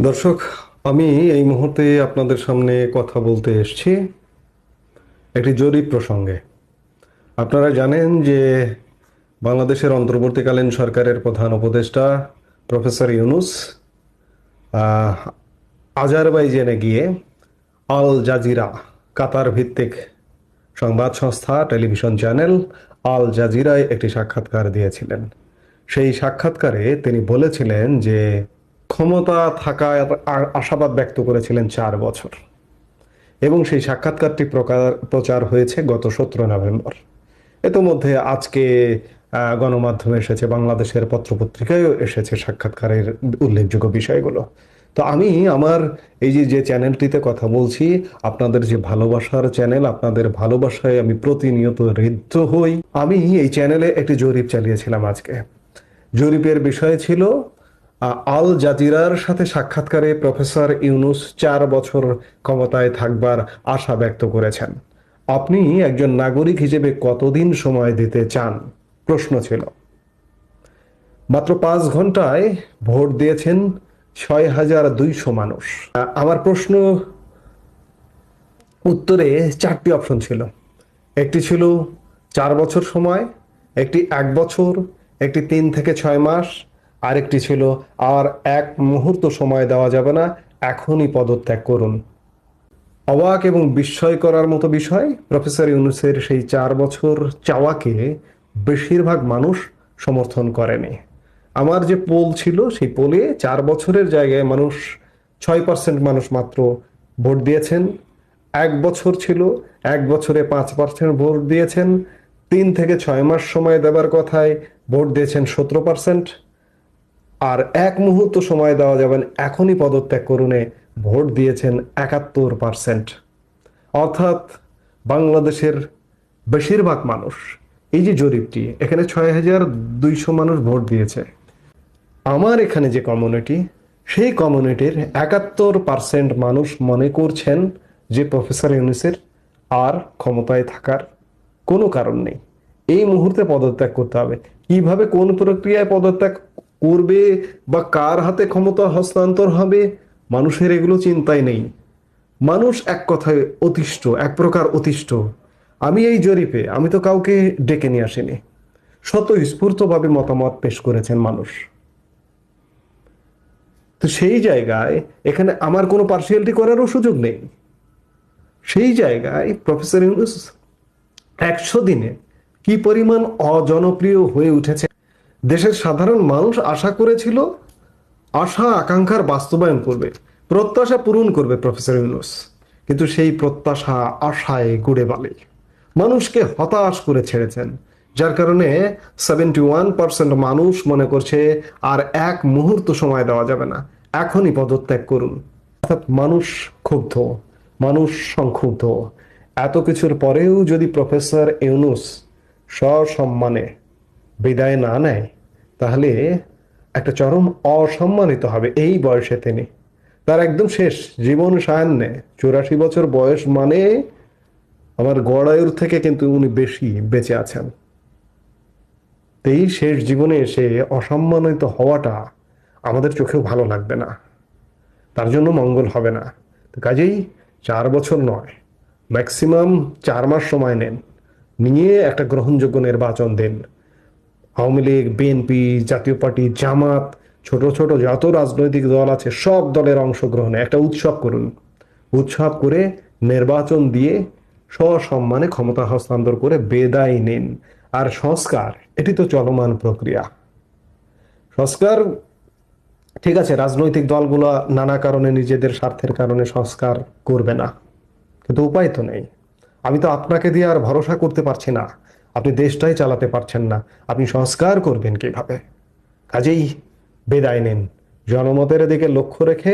দর্শক, আমি এই মুহূর্তে আপনাদের সামনে কথা বলতে এসেছি একটি জরিপ প্রসঙ্গে। আপনারা জানেন যে বাংলাদেশের অন্তর্বর্তীকালীন সরকারের প্রধান উপদেষ্টা প্রফেসর ইউনূস আহ, আজারবাইজানে গিয়ে আল জাজিরা, কাতার ভিত্তিক সংবাদ সংস্থা টেলিভিশন চ্যানেল আল জাজিরায় একটি সাক্ষাৎকার দিয়েছিলেন। সেই সাক্ষাৎকারে তিনি বলেছিলেন যে ক্ষমতা থাকার আশাবাদ ব্যক্ত করেছিলেন 4 বছর, এবং সেই সাক্ষাৎকারটি প্রচার হয়েছে গত 17 নভেম্বর। ইতোমধ্যে আজকে গণমাধ্যমে এসেছে, বাংলাদেশের পত্রপত্রিকায়ও এসেছে সাক্ষাৎকারের উল্লেখযোগ্য বিষয়গুলো। তো আমি আমার এই যে চ্যানেলটিতে কথা বলছি, আপনাদের যে ভালোবাসার চ্যানেল, আপনাদের ভালোবাসায় আমি প্রতিনিয়ত ঋদ্ধ হই। আমি এই চ্যানেলে একটি জরিপ চালিয়েছিলাম আজকে। জরিপের বিষয় ছিল আল জাজিরার সাথে সাক্ষাৎকারে প্রফেসর ইউনূস 4 বছর ক্ষমতায় থাকবার আশা ব্যক্ত করেছেন। আপনি একজন নাগরিক হিসেবে কতদিন সময় দিতে চান, প্রশ্ন ছিল। মাত্র 5 ঘন্টায় ভোট দিয়েছেন 6,200 মানুষ। আমার প্রশ্ন উত্তরে 4টি অপশন ছিল। একটি ছিল 4 বছর সময়, একটি 1 বছর, একটি 3 থেকে 6 মাস, আরেকটি ছিল আর 1 মুহূর্ত সময় দেওয়া যাবে না, এখনই পদত্যাগ করুন। অবাক এবং বিস্ময় করার মতো বিষয়, প্রফেসর ইউনূসের সেই 4 বছর চাওয়াকে বেশিরভাগ মানুষ সমর্থন করেনি। আমার যে পোল ছিল, সেই পোলে 4 বছরের জায়গায় 6% মানুষ মাত্র ভোট দিয়েছেন। 1 বছর ছিল, 1 বছরে 5% ভোট দিয়েছেন। 3 থেকে 6 মাস সময় দেবার কথায় ভোট দিয়েছেন 17%। আর 1 মুহূর্ত সময় দেওয়া যাবেন, এখনই পদত্যাগ করুনে ভোট দিয়েছেন 71%। অর্থাৎ বাংলাদেশের বেশিরভাগ মানুষ, এই যে জরিপটি, এখানে 6,200 মানুষ ভোট দিয়েছে। আমার এখানে যে কমিউনিটি, সেই কমিউনিটির 71% মানুষ মনে করছেন যে প্রফেসর ইউনূসের আর ক্ষমতায় থাকার কোনো কারণ নেই, এই মুহূর্তে পদত্যাগ করতে হবে। কিভাবে, কোন প্রক্রিয়ায় পদত্যাগ করবে বা কার হাতে ক্ষমতা হস্তান্তর হবে, মানুষের এগুলো চিন্তাই নেই। মানুষ এক কথায় অতিষ্ঠ, এক প্রকার অতিষ্ঠ। আমি এই জরিপে আমি তো কাউকে ডেকে নিয়ে আসিনি, স্বতঃস্ফূর্তভাবে মতামত পেশ করেছেন মানুষ। তো সেই জায়গায় এখানে আমার কোনো পার্সিয়ালিটি করারও সুযোগ নেই। সেই জায়গায় প্রফেসর ইউনূস 100 দিনে কি পরিমাণ অজনপ্রিয় হয়ে উঠেছে। দেশের সাধারণ মানুষ আশা করেছিল, আশা আকাঙ্ক্ষার বাস্তবায়ন করবে, প্রত্যাশা পূরণ করবে প্রফেসর ইউনূস, কিন্তু সেই প্রত্যাশা আশায় গুড়ে বালি। মানুষকে হতাশ করে ছেড়েছেন, যার কারণে 71% মানুষ মনে করছে আর 1 মুহূর্ত সময় দেওয়া যাবে না, এখনই পদত্যাগ করুন। অর্থাৎ মানুষ ক্ষুব্ধ, মানুষ সংক্ষুব্ধ। এত কিছুর পরেও যদি প্রফেসর ইউনূস সসম্মানে বিদায় না নেয়, তাহলে একটা চরম অসম্মানিত হবে। এই বয়সে তিনি, তার একদম শেষ জীবন সায়ান্নে, 84 বছর বয়স, মানে আমার গড়ায়ুর থেকে কিন্তু উনি বেশি বেঁচে আছেন। এই শেষ জীবনে এসে অসম্মানিত হওয়াটা আমাদের চোখেও ভালো লাগবে না, তার জন্য মঙ্গল হবে না। তো কাজেই 4 বছর নয়, ম্যাক্সিমাম 4 মাস সময় নেন, নিয়ে একটা গ্রহণযোগ্য নির্বাচন দিন। আওয়ামী লীগ, বিএনপি, জাতীয় পার্টি, জামাত, ছোট ছোট যত রাজনৈতিক দল আছে, সব দলের অংশগ্রহণে একটা উৎসব করুন। উৎসব করে নির্বাচন দিয়ে সসম্মানে ক্ষমতা হস্তান্তর করে বিদায় নিন। আর সংস্কার, এটি তো চলমান প্রক্রিয়া। সংস্কার, ঠিক আছে, রাজনৈতিক দলগুলো নানা কারণে, নিজেদের স্বার্থের কারণে সংস্কার করবে না, কিন্তু উপায় তো নেই। আমি তো আপনাকে দিয়ে আর ভরসা করতে পারছি না, আপনি দেশটাই চালাতে পারছেন না, আপনি সংস্কার করবেন কিভাবে? কাজেই বিদায় নিন, জনমতের দিকে লক্ষ্য রেখে